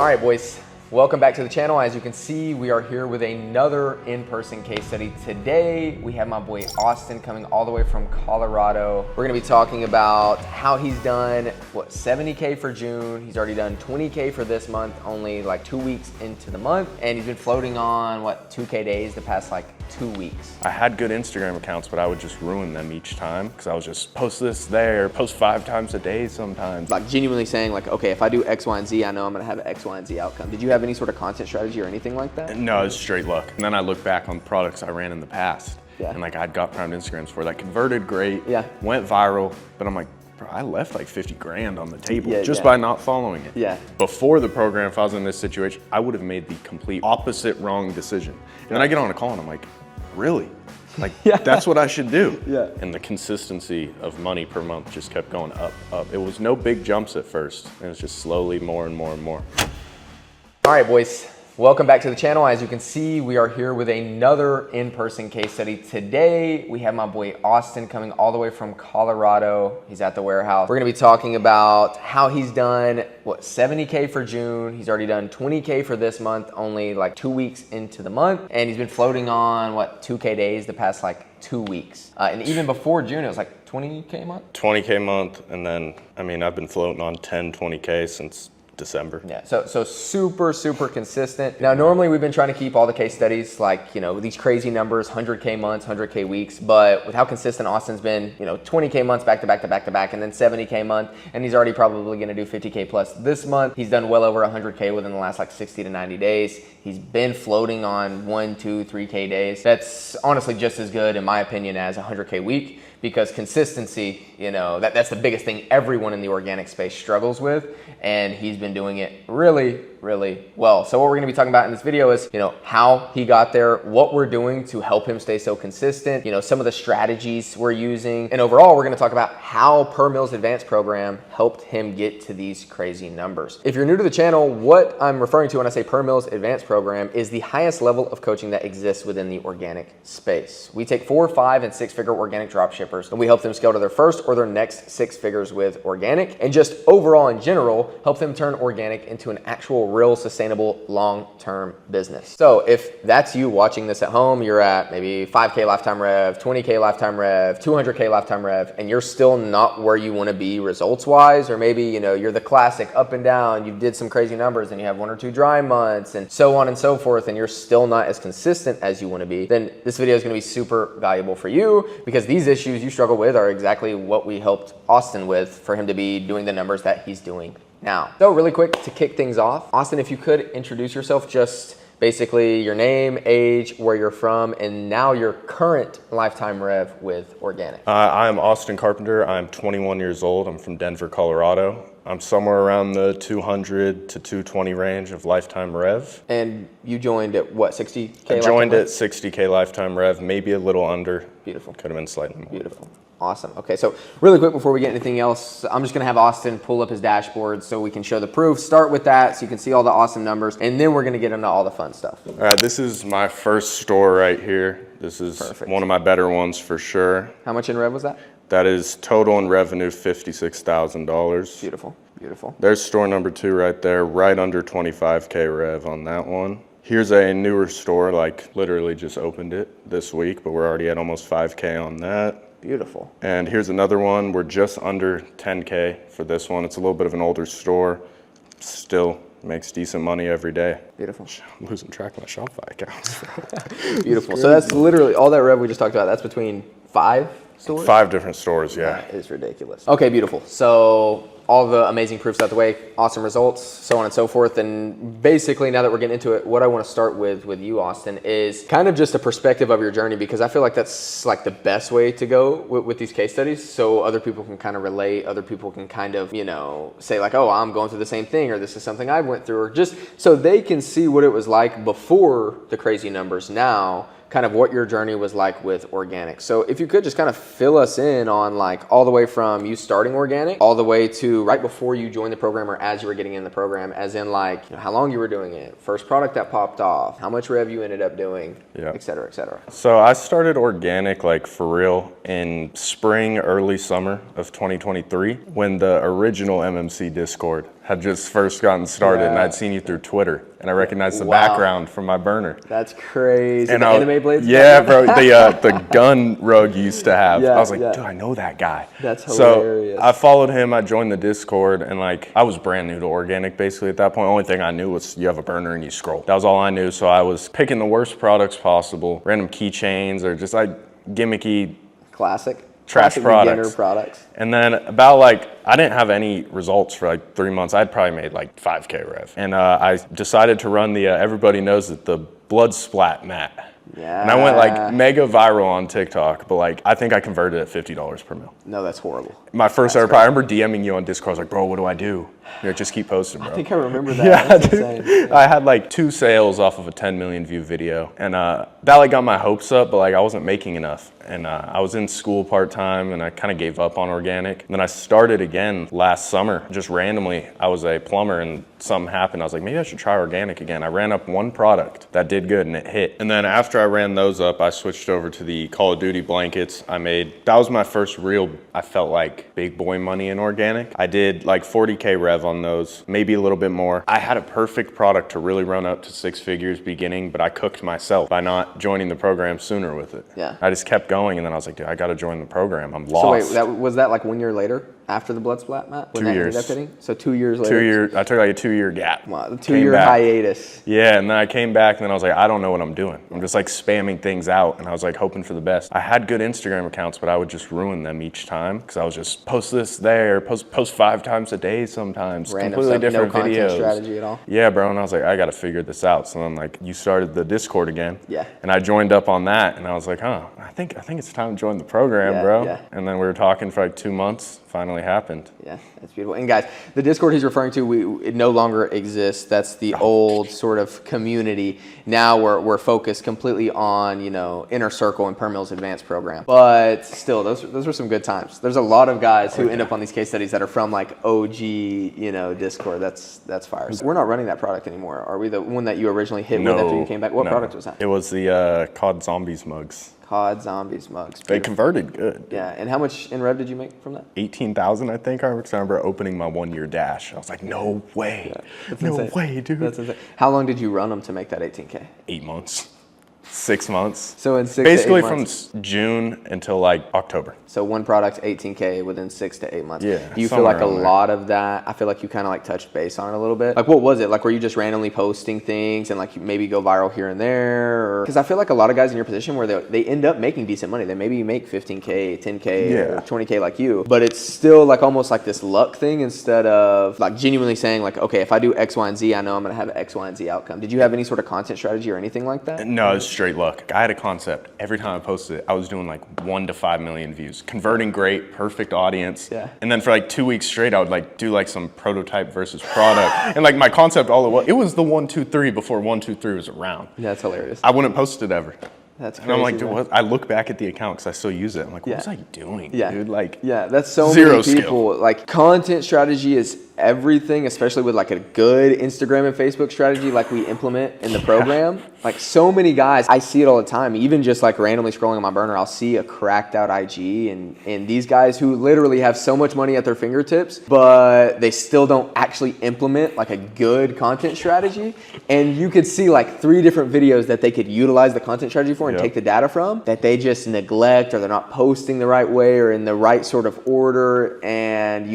All right, boys, welcome back to the channel. As you can see, we are here with another in-person case study. Today, we have my boy Austin coming all the way from Colorado. We're gonna be talking about how he's done, 70K for June. He's already done 20K for this month, only like 2 weeks into the month. And he's been floating on, 2K days the past 2 weeks. I had good Instagram accounts, but I would just ruin them each time because I was just post this there, post 5 times a day sometimes. Like genuinely saying okay, if I do X, Y, and Z, I know I'm gonna have an X, Y, and Z outcome. Did you have any sort of content strategy or anything like that? No, it's straight luck. And then I look back on products I ran in the past. Yeah. And I'd got primed Instagrams for that converted great, yeah, went viral, but I'm like, bro, I left 50 grand on the table just by not following it. Yeah. Before the program, if I was in this situation, I would have made the complete opposite wrong decision. And then I get on a call and I'm like, really? That's what I should do. Yeah. And the consistency of money per month just kept going up, up. It was no big jumps at first. It was just slowly more and more and more. All right, boys. Welcome back to the channel. As you can see, we are here with another in-person case study. Today, we have my boy Austin coming all the way from Colorado. He's at the warehouse. We're gonna be talking about how he's done, 70K for June. He's already done 20K for this month, only 2 weeks into the month. And he's been floating on, 2K days the past 2 weeks. And even before June, it was 20K a month? 20K a month, and then, I've been floating on 10, 20K since December. Yeah, so super consistent. Now, normally we've been trying to keep all the case studies these crazy numbers, 100K months, 100K weeks, but with how consistent Austin's been, 20K months back to back to back to back, and then 70K month, and he's already probably gonna do 50K plus this month. He's done well over 100K within the last 60 to 90 days. He's been floating on 1, 2, 3K days. That's honestly just as good, in my opinion, as a 100K week, because consistency, that's the biggest thing everyone in the organic space struggles with, and he's been doing it really well. So what we're gonna be talking about in this video is, how he got there, what we're doing to help him stay so consistent, some of the strategies we're using, and overall, we're gonna talk about how Per Mill's advanced program helped him get to these crazy numbers. If you're new to the channel, what I'm referring to when I say Per Mill's advanced program is the highest level of coaching that exists within the organic space. We take 4, 5, and 6-figure organic dropshippers, and we help them scale to their first or their next 6 figures with organic, and just overall in general, help them turn organic into an actual real sustainable long-term business. So if that's you watching this at home, you're at maybe 5K lifetime rev, 20K lifetime rev, 200K lifetime rev, and you're still not where you want to be results-wise, or maybe you're the classic up and down, you did some crazy numbers and you have 1 or 2 dry months and so on and so forth, and you're still not as consistent as you want to be, then this video is going to be super valuable for you, because these issues you struggle with are exactly what we helped Austin with for him to be doing the numbers that he's doing now. So really quick to kick things off, Austin, if you could introduce yourself, just basically your name, age, where you're from, and now your current lifetime rev with organic. I'm Austin Carpenter. I'm 21 years old. I'm from Denver, Colorado. I'm somewhere around the 200 to 220 range of lifetime rev. And you joined at 60K? I joined at 60K lifetime rev, maybe a little under. Beautiful. Could have been slightly more. Beautiful. Awesome. Okay, so really quick before we get anything else, I'm just gonna have Austin pull up his dashboard so we can show the proof. Start with that so you can see all the awesome numbers, and then we're gonna get into all the fun stuff. All right, this is my first store right here. This is one of my better ones for sure. How much in rev was that? That is total in revenue, $56,000. Beautiful, beautiful. There's store number 2 right there, right under 25K rev on that one. Here's a newer store, literally just opened it this week, but we're already at almost 5K on that. Beautiful. And here's another one. We're just under 10K for this one. It's a little bit of an older store. Still makes decent money every day. Beautiful. I'm losing track of my Shopify accounts. Beautiful. So that's literally all that rev we just talked about. That's between 5 stores? 5 different stores, yeah. That is ridiculous. Okay, beautiful. So all the amazing proofs out the way, awesome results, so on and so forth. And basically, now that we're getting into it, what I want to start with you, Austin, is kind of just a perspective of your journey, because I feel like that's the best way to go with these case studies, so other people can kind of relate, other people can kind of, say oh, I'm going through the same thing, or this is something I went through, or just so they can see what it was like before the crazy numbers now, kind of what your journey was like with organic. So if you could just kind of fill us in on all the way from you starting organic all the way to right before you joined the program or as you were getting in the program, as in how long you were doing it, first product that popped off, how much rev you ended up doing, et cetera, et cetera. So I started organic for real in spring, early summer of 2023 when the original MMC Discord had just first gotten started, and I'd seen you through Twitter, and I recognized the background from my burner. That's crazy. And the anime blades? Yeah, bro, the gun rug you used to have. I was like, dude, I know that guy. That's hilarious. So I followed him, I joined the Discord, and like, I was brand new to organic basically at that point. Only thing I knew was you have a burner and you scroll. That was all I knew, so I was picking the worst products possible, random keychains or just like gimmicky. Classic Products. And then about like, I didn't have any results for like 3 months. I'd probably made like 5K rev. And I decided to run the, everybody knows it, the blood splat mat. Yeah. And I went like mega viral on TikTok, but like, I think I converted at $50 per mil. No, that's horrible. My first ever, I remember DMing you on Discord. I was like, bro, what do I do? You know, just keep posting, bro. I think I remember that. Yeah, that's insane. I had like 2 sales off of a 10 million view video. And that like got my hopes up, but like I wasn't making enough. And I was in school part-time and I kind of gave up on organic. And then I started again last summer, just randomly. I was a plumber and something happened. I was like, maybe I should try organic again. I ran up one product that did good and it hit. And then after I ran those up, I switched over to the Call of Duty blankets. That was my first real, I felt like big boy money in organic. I did like 40K rev on those, maybe a little bit more. I had a perfect product to really run up to 6 figures beginning, but I cooked myself by not joining the program sooner with it. Yeah. I just kept going and then I was like, dude, I got to join the program. I'm lost. So wait, was that like 1 year later after the blood splat, Matt? 2 years. So 2 years later? I took like a 2-year gap. Wow, the 2-year hiatus. Yeah, and then I came back and then I was like, I don't know what I'm doing. I'm just like spamming things out and I was like hoping for the best. I had good Instagram accounts, but I would just ruin them each time because I was just post this there, post 5 times a day sometimes. Random completely stuff, different no content videos. strategy at all? Yeah, bro, and I was like, I got to figure this out. So then like you started the Discord again. Yeah. And I joined up on that and I was like, I think it's time to join the program, bro. Yeah. And then we were talking for like 2 months. Finally happened. Yeah, that's beautiful. And guys, the Discord he's referring to, it no longer exists. That's the old sort of community. Now we're focused completely on, Inner Circle and Per Mills Advanced program. But still, those were some good times. There's a lot of guys who end up on these case studies that are from like OG, Discord. That's fire. We're not running that product anymore. Are we the one that you originally hit with after you came back? What product was that? It was the COD Zombies mugs. COD Zombies mugs. They converted good. Yeah, and how much in rev did you make from that? 18,000, I think. I remember opening my 1-year dash. I was like, no way. Yeah, no way, dude. That's insane. How long did you run them to make that 18K? 8 months. 6 months. So in 6 basically to 8 months. From June until like October. So one product, 18K within 6 to 8 months. Yeah. Do you feel like a lot of that? I feel like you kind of like touched base on it a little bit. Like what was it? Like were you just randomly posting things and like you maybe go viral here and there? Because I feel like a lot of guys in your position where they end up making decent money. They maybe make 15K, 10K, or 20K like you. But it's still like almost like this luck thing instead of like genuinely saying like, okay, if I do X, Y, and Z, I know I'm going to have X, Y, and Z outcome. Did you have any sort of content strategy or anything like that? No, it's straight luck. I had a concept. Every time I posted it, I was doing like 1 to 5 million views. Converting great, perfect audience. Yeah. And then for like 2 weeks straight, I would like do like some prototype versus product. And like my concept, it was the 1, 2, 3 before 1, 2, 3 was around. Yeah, that's hilarious. I wouldn't post it ever. That's crazy. And I'm like, dude, what? I look back at the account because I still use it. I'm like, what was I doing, dude? Like, that's so zero many people. skill. Like, content strategy is everything, especially with like a good Instagram and Facebook strategy like we implement in the program. Like so many guys, I see it all the time. Even just like randomly scrolling on my burner, I'll see a cracked out IG and these guys who literally have so much money at their fingertips, but they still don't actually implement like a good content strategy. And you could see like 3 different videos that they could utilize the content strategy for and take the data from that they just neglect, or they're not posting the right way or in the right sort of order. And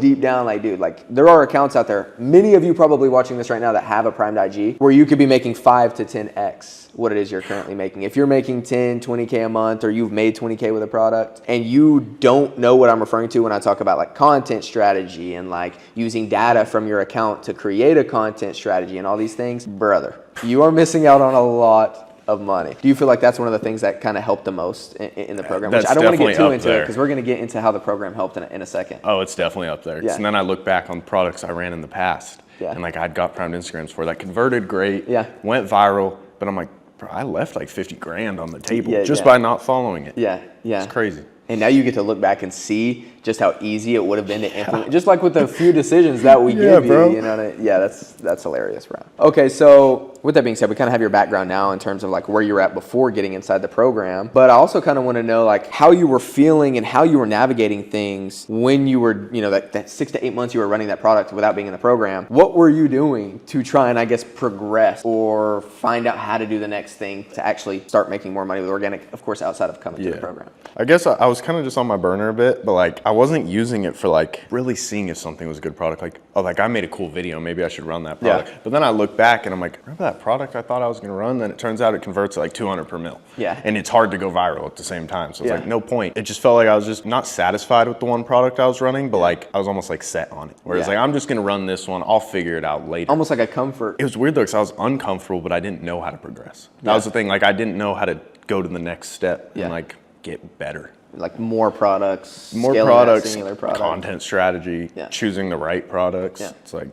deep down, like, dude, like there are accounts out there, many of you probably watching this right now that have a primed IG where you could be making 5 to 10x what it is you're currently making. If you're making 10, 20K a month, or you've made 20K with a product and you don't know what I'm referring to when I talk about like content strategy and like using data from your account to create a content strategy and all these things, brother, you are missing out on a lot of money. Do you feel like that's one of the things that kind of helped the most in the program? Which I don't want to get too into it because we're going to get into how the program helped in a second. Oh, it's definitely up there. Yeah. And then I look back on products I ran in the past. Yeah. And like I'd got primed Instagrams for that converted great, went viral, but I'm like, bro, I left like 50 grand on the table just by not following it. Yeah. It's crazy. And now you get to look back and see just how easy it would have been to implement, just like with the few decisions that we give you. You know what I mean? Yeah, that's hilarious, bro. Okay, so with that being said, we kind of have your background now in terms of like where you're at before getting inside the program. But I also kind of want to know like how you were feeling and how you were navigating things when you were, that 6 to 8 months you were running that product without being in the program. What were you doing to try and, I guess, progress or find out how to do the next thing to actually start making more money with organic, of course, outside of coming to the program? I guess I was kind of just on my burner a bit, but like I wasn't using it for like really seeing if something was a good product. Like, oh, like I made a cool video, maybe I should run that product. Yeah. But then I look back and I'm like, remember that product I thought I was going to run? Then it turns out it converts at like 200 per mil. Yeah. And it's hard to go viral at the same time. So it's like no point. It just felt like I was just not satisfied with the one product I was running, but like I was almost like set on it. Whereas like I'm just going to run this one. I'll figure it out later. Almost like a comfort. It was weird though because I was uncomfortable, but I didn't know how to progress. That was the thing. Like I didn't know how to go to the next step and like get better. Like more products, singular product. content strategy, choosing the right products. It's like,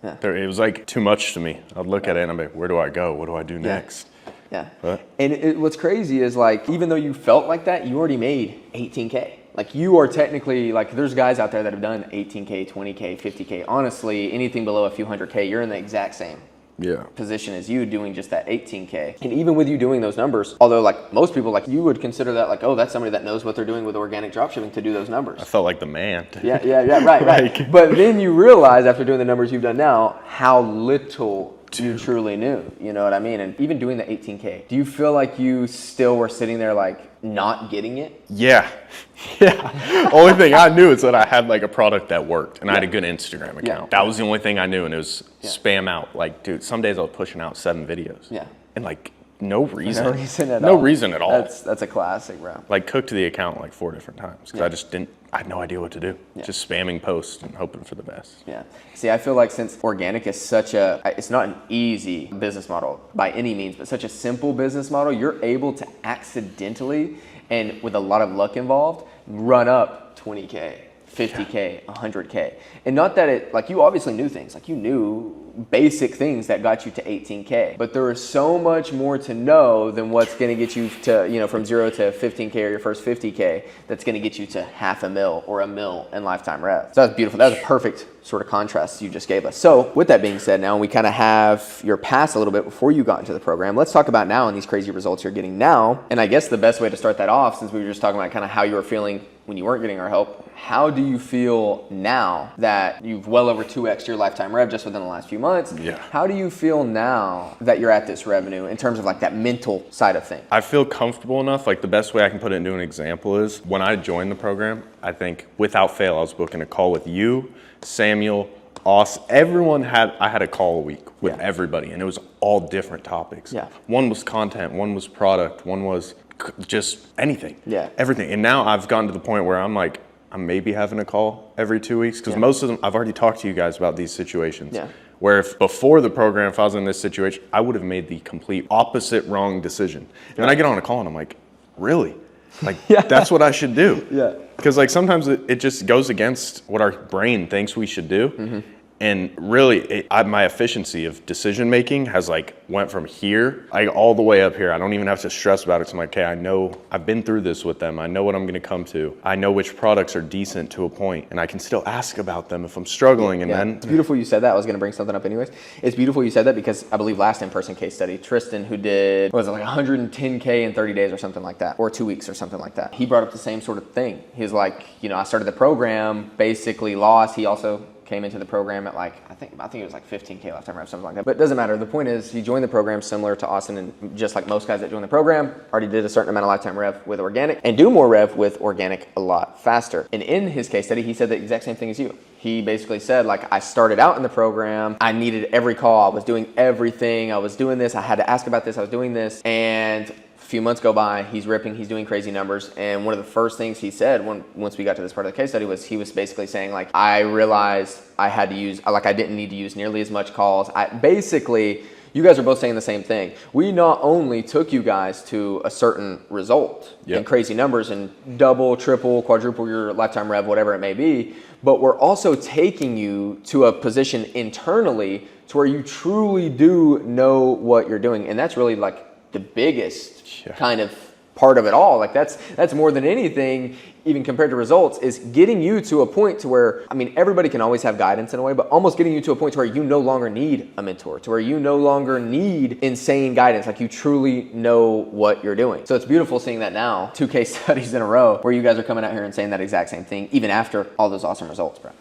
it was like too much to me. I'd look at it and I'm like, where do I go? What do I do next? Yeah. And what's crazy is like, even though you felt like that, you already made 18K. Like you are technically, like there's guys out there that have done 18K, 20K, 50K. Honestly, anything below a few 100K, you're in the exact same position as you doing just that 18K. And even with you doing those numbers, although like most people, like you would consider that like, oh, that's somebody that knows what they're doing with organic dropshipping to do those numbers. I felt like the man. Right. But then you realize after doing the numbers you've done now, how little you truly knew, you know what I mean? And even doing the 18K, do you feel like you still were sitting there like not getting it? Yeah. Only thing I knew is that I had like a product that worked and I had a good Instagram account. That was the only thing I knew, and it was spam out. Like, dude, some days I was pushing out 7 videos. And like no reason. No reason at all. That's a classic, bro. Like cooked the account like 4 different times because I had no idea what to do. Just spamming posts and hoping for the best. See, I feel like since organic is it's not an easy business model by any means, but such a simple business model, you're able to accidentally and with a lot of luck involved, run up 20K, 50K, 100K. And not that like you obviously knew things, like you knew basic things that got you to 18K, but there is so much more to know than what's going to get you to, from 0 to 15K or your first 50K that's going to get you to $500,000 or $1 million in lifetime rev. So that was beautiful. That was a perfect sort of contrast you just gave us. So with that being said, now we kind of have your past a little bit before you got into the program. Let's talk about now and these crazy results you're getting now. And I guess the best way to start that off, since we were just talking about kind of how you were feeling when you weren't getting our help, how do you feel now that you've well over 2x your lifetime rev just within the last few months? How do you feel now that you're at this revenue in terms of like that mental side of things? I feel comfortable enough. Like the best way I can put it into an example is when I joined the program, I think without fail, I was booking a call with you, Samuel, Austin. I had a call a week with everybody, and it was all different topics. One was content, one was product, one was just anything. Everything. And now I've gotten to the point where I'm like, I'm maybe having a call every 2 weeks because most of them, I've already talked to you guys about these situations. Where if before the program, if I was in this situation, I would have made the complete opposite wrong decision. And then I get on a call and I'm like, really? Like, that's what I should do. Because like sometimes it just goes against what our brain thinks we should do. And really, my efficiency of decision making has like went from here, all the way up here. I don't even have to stress about it. So I'm like, okay, I know I've been through this with them. I know what I'm going to come to. I know which products are decent to a point, and I can still ask about them if I'm struggling. And then it's beautiful you said that. I was going to bring something up anyways. It's beautiful you said that because I believe last in-person case study, Tristan, who did, what was it, like 110K in 30 days or something like that, or 2 weeks or something like that. He brought up the same sort of thing. He was like, I started the program, basically lost. He also came into the program at like, I think it was like 15K lifetime rev, something like that. But it doesn't matter. The point is, he joined the program similar to Austin, and just like most guys that join the program, already did a certain amount of lifetime rev with organic and do more rev with organic a lot faster. And in his case study, he said the exact same thing as you. He basically said, like, I started out in the program, I needed every call, I was doing everything, I was doing this, I had to ask about this, I was doing this, and few months go by, he's ripping, he's doing crazy numbers, and one of the first things he said once we got to this part of the case study was he was basically saying, like, I realized I had to use, like, I didn't need to use nearly as much calls. Basically, you guys are both saying the same thing. We not only took you guys to a certain result and crazy numbers and double, triple, quadruple your lifetime rev, whatever it may be, but we're also taking you to a position internally to where you truly do know what you're doing. And that's really like the biggest kind of part of it all. Like that's more than anything, even compared to results, is getting you to a point to where, I mean, everybody can always have guidance in a way, but almost getting you to a point to where you no longer need a mentor, to where you no longer need insane guidance. Like you truly know what you're doing. So it's beautiful seeing that now, 2 case studies in a row where you guys are coming out here and saying that exact same thing, even after all those awesome results, bro.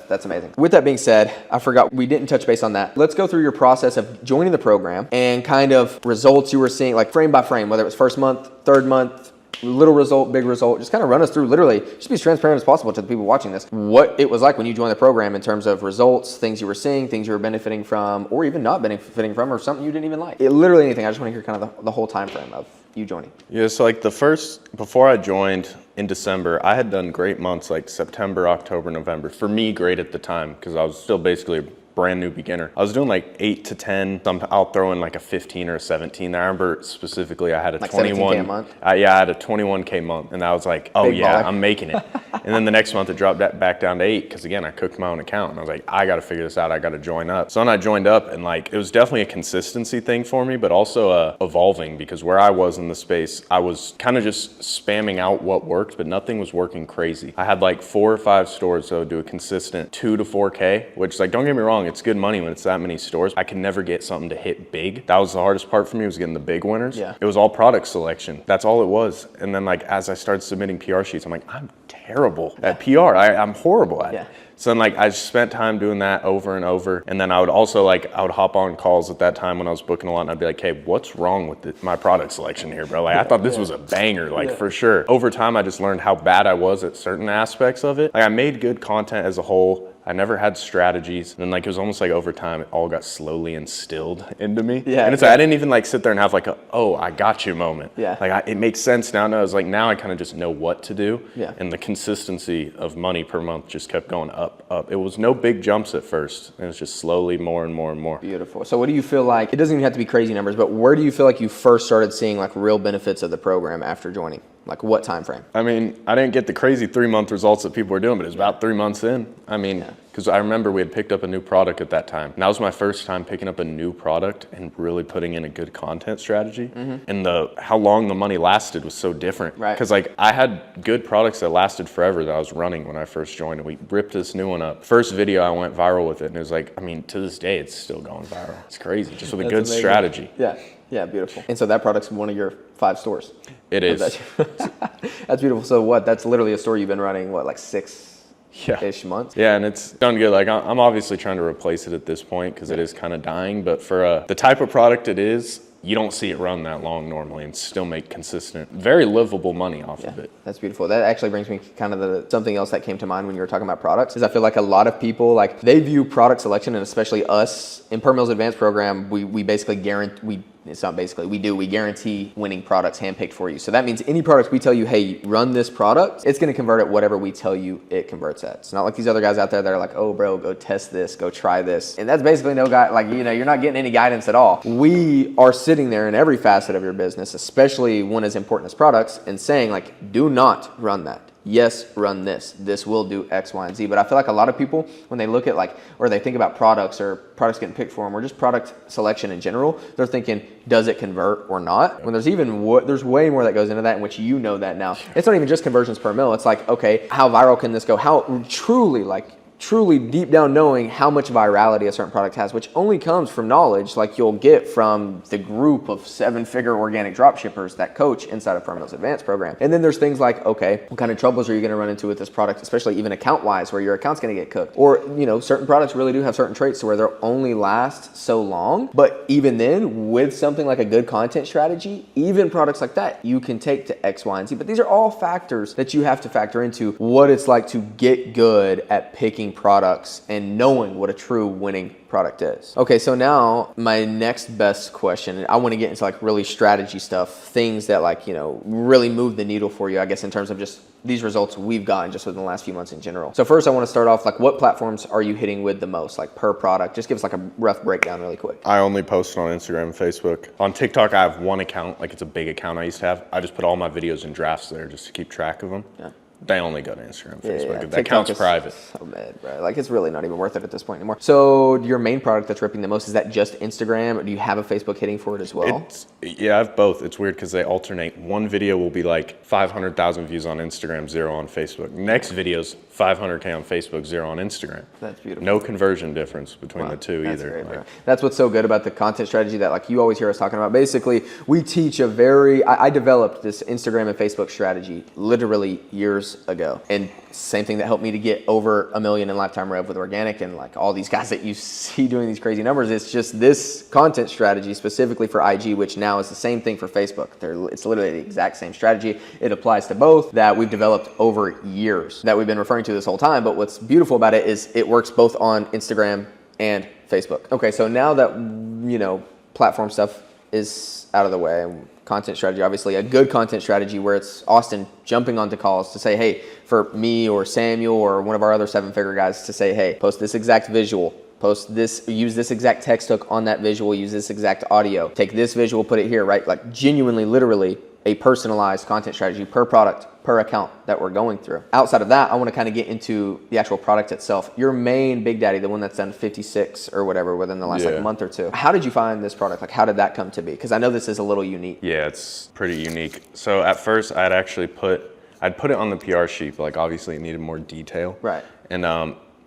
That's amazing. With that being said, I forgot we didn't touch base on that. Let's go through your process of joining the program and kind of results you were seeing, like frame by frame, whether it was first month, third month, little result, big result. Just kind of run us through, literally, just be as transparent as possible to the people watching this, what it was like when you joined the program in terms of results, things you were seeing, things you were benefiting from, or even not benefiting from, or something you didn't even like. Literally anything. I just want to hear kind of the whole time frame of you joining. Yeah, so like before I joined in December, I had done great months like September, October, November. For me, great at the time because I was still basically a brand new beginner. I was doing like 8 to 10. I'll throw in like a 15 or a 17. I remember specifically I had a like 21. $17K a month? I had a 21K month, and I was like, oh Big yeah, baller. I'm making it. And then the next month it dropped back down to 8 because again, I cooked my own account, and I was like, I got to figure this out. I got to join up. So then I joined up, and like it was definitely a consistency thing for me, but also evolving, because where I was in the space, I was kind of just spamming out what worked, but nothing was working crazy. I had like 4 or 5 stores that would do a consistent 2 to 4K, which, like, don't get me wrong, it's good money when it's that many stores. I could never get something to hit big. That was the hardest part for me, was getting the big winners. Yeah. It was all product selection. That's all it was. And then like as I started submitting PR sheets, I'm like, I'm terrible at PR. I'm horrible at it. So then like I spent time doing that over and over. And then I would also I would hop on calls at that time when I was booking a lot, and I'd be like, hey, what's wrong with my product selection here, bro? Like I thought this was a banger, for sure. Over time, I just learned how bad I was at certain aspects of it. Like I made good content as a whole. I never had strategies. And then like it was almost like over time, it all got slowly instilled into me. Yeah. And it's like, I didn't even like sit there and have like a, oh, I got you moment. Yeah. Like it makes sense now. No, it's like now I kind of just know what to do. Yeah. And the consistency of money per month just kept going up. It was no big jumps at first. It was just slowly more and more and more. Beautiful. So what do you feel like, it doesn't even have to be crazy numbers, but where do you feel like you first started seeing like real benefits of the program after joining? Like what time frame? I mean, I didn't get the crazy 3-month results that people were doing, but it was about 3 months in. I mean, because I remember we had picked up a new product at that time. And that was my first time picking up a new product and really putting in a good content strategy. And how long the money lasted was so different. Right. Because like I had good products that lasted forever that I was running when I first joined, and we ripped this new one up. First video, I went viral with it, and it was like, I mean, to this day, it's still going viral. It's crazy, just with a good amazing. Strategy. Yeah. Yeah, beautiful. And so that product's one of your 5 stores. It is. That's beautiful. So what? That's literally a store you've been running, what, like 6-ish months? Yeah, and it's done good. Like I'm obviously trying to replace it at this point because it is kind of dying. But for the type of product it is, you don't see it run that long normally and still make consistent, very livable money off of it. That's beautiful. That actually brings me kind of something else that came to mind when you were talking about products, is I feel like a lot of people, like they view product selection, and especially us in Per Meals Advanced program, we basically guarantee, it's not basically, we guarantee winning products handpicked for you. So that means any products we tell you, hey, run this product, it's going to convert at whatever we tell you it converts at. It's not like these other guys out there that are like, oh bro, go test this, go try this. And that's basically no guy, like, you know, you're not getting any guidance at all. We are sitting there in every facet of your business, especially one as important as products, and saying like, do not run that. Yes, run this. This will do X, Y, and Z. But I feel like a lot of people, when they look at like, or they think about products or products getting picked for them, or just product selection in general, they're thinking, does it convert or not? When there's there's way more that goes into that, in which you know that now. It's not even just conversions per mil. It's like, okay, how viral can this go? How truly deep down knowing how much virality a certain product has, which only comes from knowledge like you'll get from the group of 7-figure organic dropshippers that coach inside of Per Meals Advanced program. And then there's things like, okay, what kind of troubles are you going to run into with this product, especially even account wise, where your account's going to get cooked? Or, you know, certain products really do have certain traits to where they'll only last so long. But even then, with something like a good content strategy, even products like that, you can take to X, Y, and Z. But these are all factors that you have to factor into what it's like to get good at picking products and knowing what a true winning product is. Okay, so now my next best question, I want to get into like really strategy stuff, things that like, you know, really move the needle for you, I guess, in terms of just these results we've gotten just within the last few months in general. So first I want to start off, like, what platforms are you hitting with the most, like per product? Just give us like a rough breakdown really quick. I only post on Instagram and Facebook. On TikTok, I have one account, like it's a big account I used to have. I just put all my videos in drafts there just to keep track of them. Yeah. They only go to Instagram, Facebook. That TikTok counts is private. So mid, bro. Like, it's really not even worth it at this point anymore. So your main product that's ripping the most, is that just Instagram, or do you have a Facebook hitting for it as well? Yeah, I have both. It's weird because they alternate. One video will be like 500,000 views on Instagram, 0 on Facebook. Next video's 500K on Facebook, 0 on Instagram. That's beautiful. No conversion difference between the two that's either. Great, bro. That's what's so good about the content strategy that, like, you always hear us talking about. Basically, we teach I developed this Instagram and Facebook strategy literally years ago. And same thing that helped me to get over 1 million in lifetime rev with organic, and like all these guys that you see doing these crazy numbers. It's just this content strategy specifically for IG, which now is the same thing for Facebook. It's literally the exact same strategy. It applies to both, that we've developed over years, that we've been referring to this whole time. But what's beautiful about it is it works both on Instagram and Facebook. Okay, so now that, platform stuff is out of the way, content strategy, obviously a good content strategy where it's Austin jumping onto calls to say, hey, for me or Samuel or one of our other 7-figure guys to say, hey, post this exact visual, post this, use this exact text hook on that visual, use this exact audio, take this visual, put it here, right? Like, genuinely, literally a personalized content strategy per product, per account that we're going through. Outside of that, I want to kind of get into the actual product itself. Your main Big Daddy, the one that's done 56 or whatever within the last like month or two. How did you find this product? Like, how did that come to be? Because I know this is a little unique. Yeah, it's pretty unique. So at first I'd put it on the PR sheet, but like obviously it needed more detail. Right. And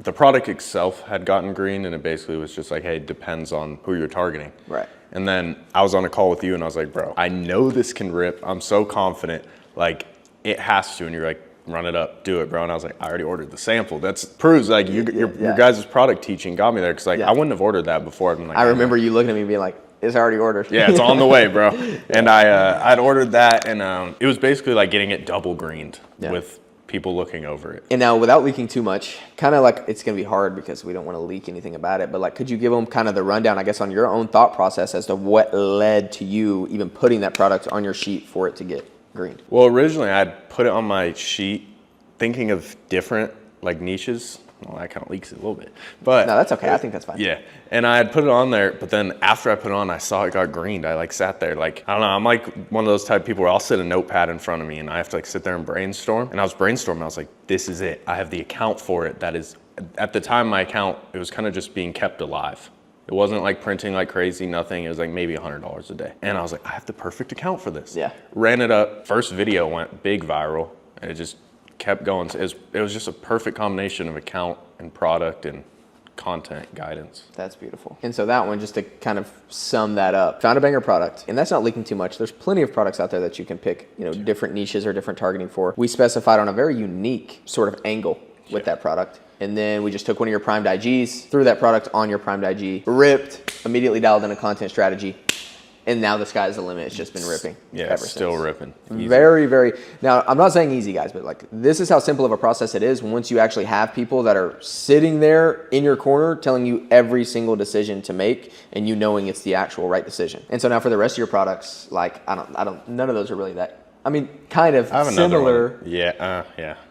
the product itself had gotten green, and it basically was just like, hey, it depends on who you're targeting. Right. And then I was on a call with you and I was like, bro, I know this can rip. I'm so confident. Like, it has to. And you're like, run it up, do it, bro. And I was like, I already ordered the sample. That's proves like your guys' product teaching got me there. Cause like I wouldn't have ordered that before. I'd been like, I remember you looking at me and being like, it's already ordered. Yeah, it's on the way, bro. And I'd ordered that, and it was basically like getting it double greened with people looking over it. And now, without leaking too much, kind of like, it's going to be hard because we don't want to leak anything about it, but like, could you give them kind of the rundown, I guess, on your own thought process as to what led to you even putting that product on your sheet for it to get greened? Well, originally I'd put it on my sheet thinking of different like niches. Well, that kind of leaks it a little bit, but no, that's okay. I think that's fine. Yeah, and I had put it on there, but then after I put it on, I saw it got greened. I like sat there, like, I don't know. I'm like one of those type of people where I'll sit a notepad in front of me and I have to like sit there and brainstorm. And I was brainstorming. I was like, this is it. I have the account for it. That is, at the time, my account, it was kind of just being kept alive. It wasn't like printing like crazy, nothing. It was like maybe $100 a day. And I was like, I have the perfect account for this. Yeah. Ran it up. First video went big viral, and it just kept going. So it was just a perfect combination of account and product and content guidance. That's beautiful. And so that one, just to kind of sum that up, found a banger product, and that's not leaking too much. There's plenty of products out there that you can pick, different niches or different targeting for. We specified on a very unique sort of angle with that product. And then we just took one of your primed IGs, threw that product on your primed IG, ripped, immediately dialed in a content strategy. And now the sky's the limit. It's just been ripping. Yeah, it's still ripping. Easy. Very, very. Now, I'm not saying easy, guys, but like, this is how simple of a process it is once you actually have people that are sitting there in your corner telling you every single decision to make, and you knowing it's the actual right decision. And so now for the rest of your products, like, none of those are really that. I mean, kind of similar. Yeah.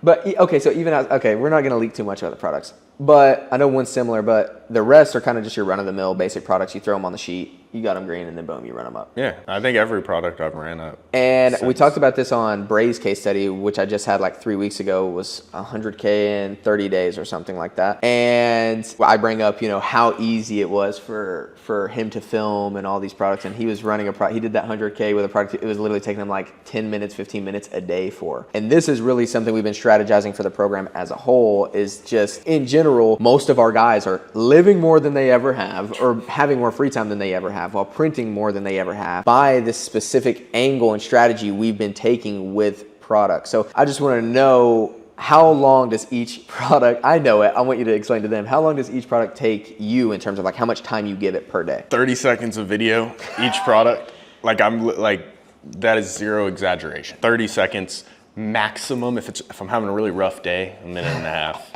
But okay, so we're not going to leak too much about the products. But I know one's similar, but the rest are kind of just your run-of-the-mill basic products. You throw them on the sheet, you got them green, and then boom, you run them up. Yeah, I think every product I've ran up. And we talked about this on Bray's case study, which I just had like 3 weeks ago, was 100K in 30 days or something like that. And I bring up, how easy it was for him to film and all these products. And he was running he did that 100K with a product. It was literally taking him like 10 minutes, 15 minutes a day for. And this is really something we've been strategizing for the program as a whole, is just in general, most of our guys are living more than they ever have, or having more free time than they ever have, while printing more than they ever have, by this specific angle and strategy we've been taking with products. So I just want to know, how long does each product, I know it, I want you to explain to them, how long does each product take you in terms of like how much time you give it per day? 30 seconds of video, each product. That is zero exaggeration. 30 seconds maximum. If I'm having a really rough day, a minute and a half.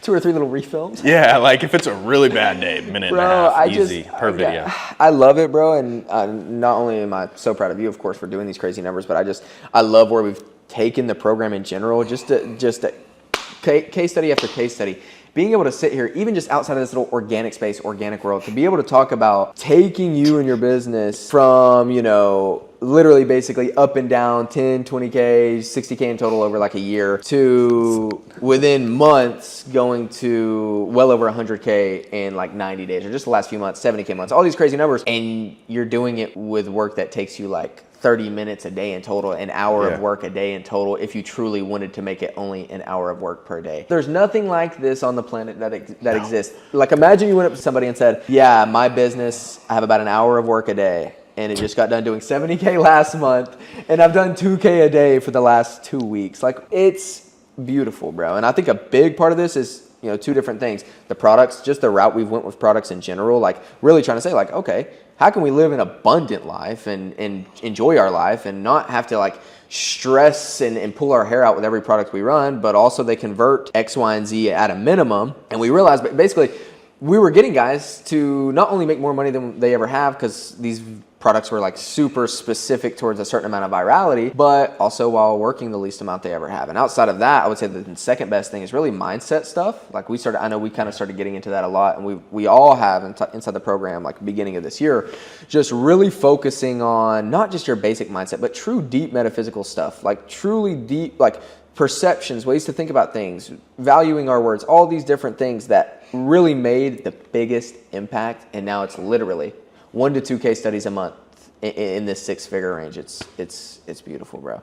2 or 3 little refilms. Yeah, like if it's a really bad day, minute and a half, easy, per video. I love it, bro, and not only am I so proud of you, of course, for doing these crazy numbers, but I love where we've taken the program in general, just a case study after case study. Being able to sit here, even just outside of this little organic space, organic world, to be able to talk about taking you and your business from, literally basically up and down 10, 20K, 60K in total over like a year to within months going to well over 100K in like 90 days or just the last few months, 70K months, all these crazy numbers. And you're doing it with work that takes you like 30 minutes a day in total, an hour of work a day in total, if you truly wanted to make it only an hour of work per day. There's nothing like this on the planet that exists. Like imagine you went up to somebody and said, yeah, my business, I have about an hour of work a day. And it just got done doing 70K last month. And I've done 2K a day for the last 2 weeks. Like it's beautiful, bro. And I think a big part of this is, you know, two different things. The products, just the route we've went with products in general, like really trying to say like, okay, how can we live an abundant life and enjoy our life and not have to like stress and pull our hair out with every product we run, but also they convert X, Y, and Z at a minimum. And we realized basically we were getting guys to not only make more money than they ever have because these products were like super specific towards a certain amount of virality, but also while working the least amount they ever have. And outside of that, I would say the second best thing is really mindset stuff. Like I know we kind of started getting into that a lot, and we all have inside the program, like beginning of this year, just really focusing on not just your basic mindset, but true deep metaphysical stuff, like truly deep, like perceptions, ways to think about things, valuing our words, all these different things that really made the biggest impact. And now it's literally 1 to 2 case studies a month in this 6-figure range. It's beautiful, bro.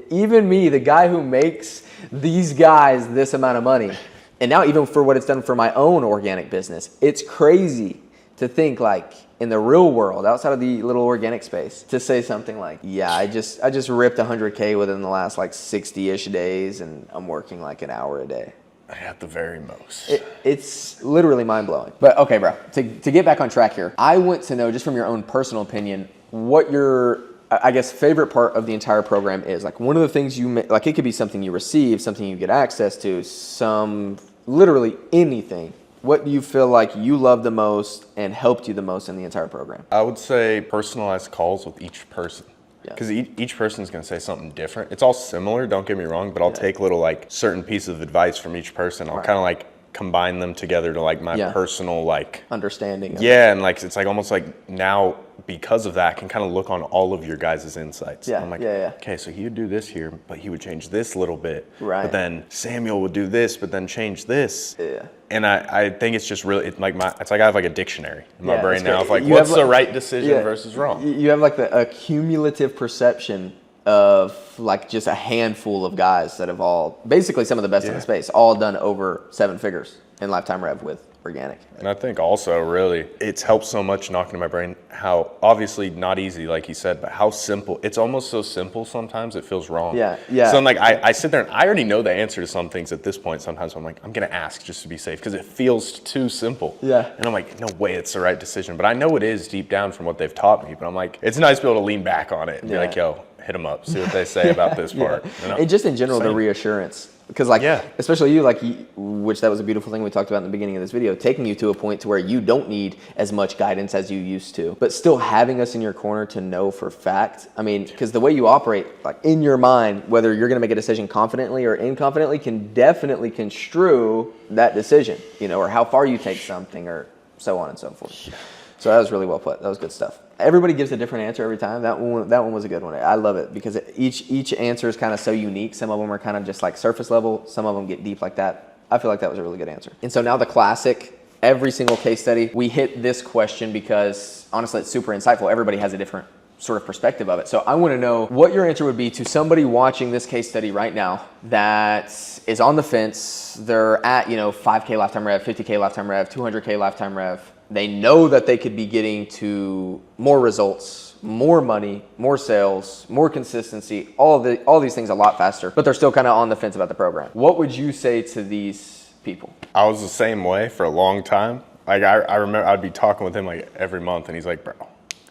Even me, the guy who makes these guys this amount of money, and now even for what it's done for my own organic business, it's crazy to think like in the real world, outside of the little organic space, to say something like, yeah, I just ripped 100K within the last like 60-ish days, and I'm working like an hour a day. At the very most. It's literally mind-blowing. But okay, bro, to get back on track here, I want to know, just from your own personal opinion, what your, I guess, favorite part of the entire program is. Like one of the things like it could be something you receive, something you get access to, literally anything. What do you feel like you love the most and helped you the most in the entire program? I would say personalized calls with each person. Because each person's going to say something different. It's all similar, don't get me wrong, but I'll take little like certain pieces of advice from each person. I'll kind of like combine them together to like my personal like understanding. And like it's like almost like now because of that I can kind of look on all of your guys' insights. I'm like, okay, so he would do this here, but he would change this little bit. Right. But then Samuel would do this, but then change this. Yeah. And I think it's just really, it's like I have like a dictionary in my brain now of like what's the right decision versus wrong. You have like a cumulative perception of like just a handful of guys that have all, basically some of the best in the space, all done over 7 figures in lifetime rev with organic. And I think also really it's helped so much knocking to my brain how obviously not easy like you said, but how simple. It's almost so simple sometimes it feels wrong. So I'm like I sit there and I already know the answer to some things at this point. Sometimes I'm like I'm gonna ask just to be safe because it feels too simple. And I'm like no way it's the right decision, but I know it is deep down from what they've taught me. But I'm like it's nice to be able to lean back on it and be like yo, hit them up, see what they say about this part. You know? And just in general, the reassurance. Because like, especially you, like, which that was a beautiful thing we talked about in the beginning of this video, taking you to a point to where you don't need as much guidance as you used to, but still having us in your corner to know for fact. I mean, because the way you operate, like in your mind, whether you're going to make a decision confidently or inconfidently can definitely construe that decision, you know, or how far you take something or so on and so forth. So that was really well put. That was good stuff. Everybody gives a different answer every time. That one was a good one. I love it because each answer is kind of so unique. Some of them are kind of just like surface level. Some of them get deep like that. I feel like that was a really good answer. And so now the classic, every single case study, we hit this question because honestly, it's super insightful. Everybody has a different sort of perspective of it. So I want to know what your answer would be to somebody watching this case study right now that is on the fence. They're at, 5K lifetime rev, 50K lifetime rev, 200K lifetime rev. They know that they could be getting to more results, more money, more sales, more consistency, all these things a lot faster, but they're still kind of on the fence about the program. What would you say to these people? I was the same way for a long time. Like I remember I'd be talking with him like every month and he's like, bro,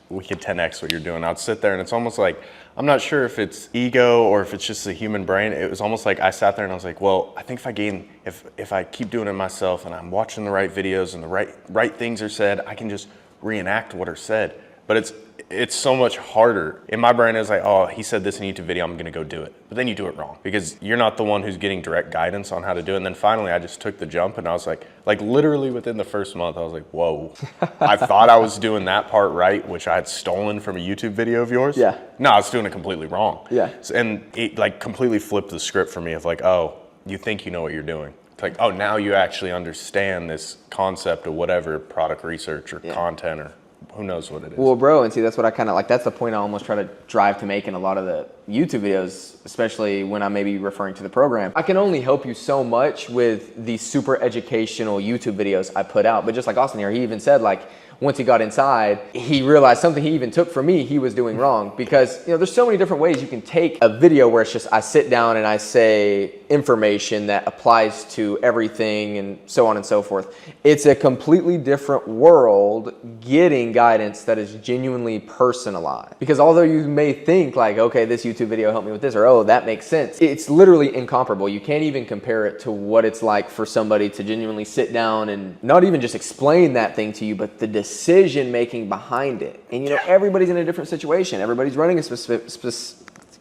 we could 10X what you're doing. I'd sit there and it's almost like, I'm not sure if it's ego or if it's just the human brain. It was almost like I sat there and I was like, well, I think if I keep doing it myself and I'm watching the right videos and the right things are said, I can just reenact what are said. But it's so much harder. In my brain, it's like, oh, he said this in a YouTube video, I'm gonna go do it. But then you do it wrong because you're not the one who's getting direct guidance on how to do it. And then finally, I just took the jump and I was like literally within the first month, I was like, whoa. I thought I was doing that part right, which I had stolen from a YouTube video of yours. Yeah. No, I was doing it completely wrong. Yeah. And it like completely flipped the script for me of like, oh, you think you know what you're doing. It's like, oh, now you actually understand this concept of whatever product research or content or who knows what it is. Well, bro, and see, that's what I kind of like. That's the point I almost try to drive to make in a lot of the YouTube videos, especially when I may be referring to the program. I can only help you so much with the super educational YouTube videos I put out. But just like Austin here, he even said like, once he got inside, he realized something he even took from me he was doing wrong, because there's so many different ways you can take a video where it's just I sit down and I say information that applies to everything and so on and so forth. It's a completely different world getting guidance that is genuinely personalized, because although you may think like, okay, this YouTube video helped me with this, or oh, that makes sense, it's literally incomparable. You can't even compare it to what it's like for somebody to genuinely sit down and not even just explain that thing to you, but the decision making behind it. And everybody's in a different situation. Everybody's running a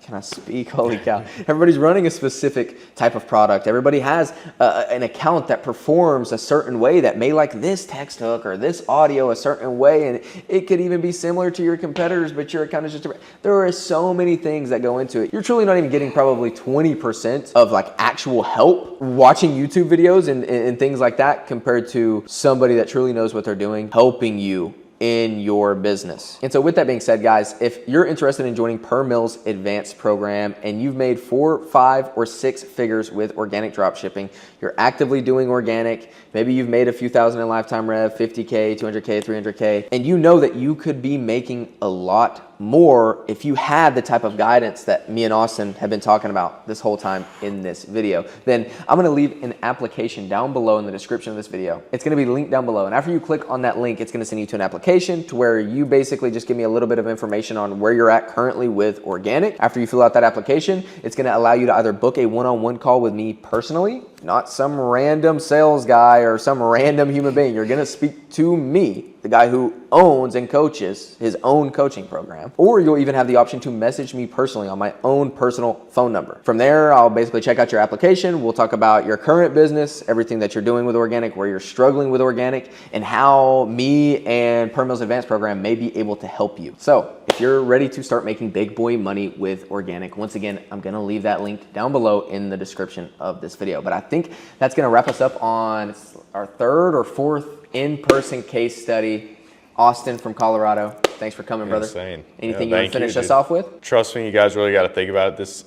can I speak? Holy cow. Everybody's running a specific type of product. Everybody has an account that performs a certain way that may like this text hook or this audio a certain way. And it could even be similar to your competitors, but your account is just different. There are so many things that go into it. You're truly not even getting probably 20% of like actual help watching YouTube videos and things like that compared to somebody that truly knows what they're doing, helping you in your business. And so with that being said, guys, if you're interested in joining Per Mill's advanced program and you've made 4, 5, or 6 figures with organic dropshipping, you're actively doing organic, maybe you've made a few thousand in lifetime rev, 50K, 200K, 300K, and you know that you could be making a lot more if you had the type of guidance that me and Austin have been talking about this whole time in this video, then I'm gonna leave an application down below in the description of this video. It's gonna be linked down below. And after you click on that link, it's gonna send you to an application to where you basically just give me a little bit of information on where you're at currently with organic. After you fill out that application, it's gonna allow you to either book a one-on-one call with me personally, not some random sales guy or some random human being. You're gonna speak to me, the guy who owns and coaches his own coaching program. Or you'll even have the option to message me personally on my own personal phone number. From there, I'll basically check out your application. We'll talk about your current business, everything that you're doing with organic, where you're struggling with organic, and how me and Per Mill's advanced program may be able to help you. So if you're ready to start making big boy money with organic, once again, I'm gonna leave that link down below in the description of this video. But I think that's gonna wrap us up on our 3rd or 4th in-person case study. Austin from Colorado, thanks for coming, brother. Insane. Anything you want to finish us off with? Trust me, you guys really got to think about it.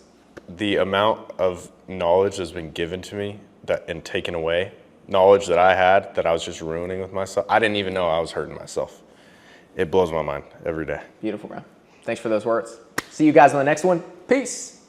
The amount of knowledge that's been given to me and taken away, knowledge that I had that I was just ruining with myself. I didn't even know I was hurting myself. It blows my mind every day. Beautiful, bro. Thanks for those words. See you guys on the next one. Peace.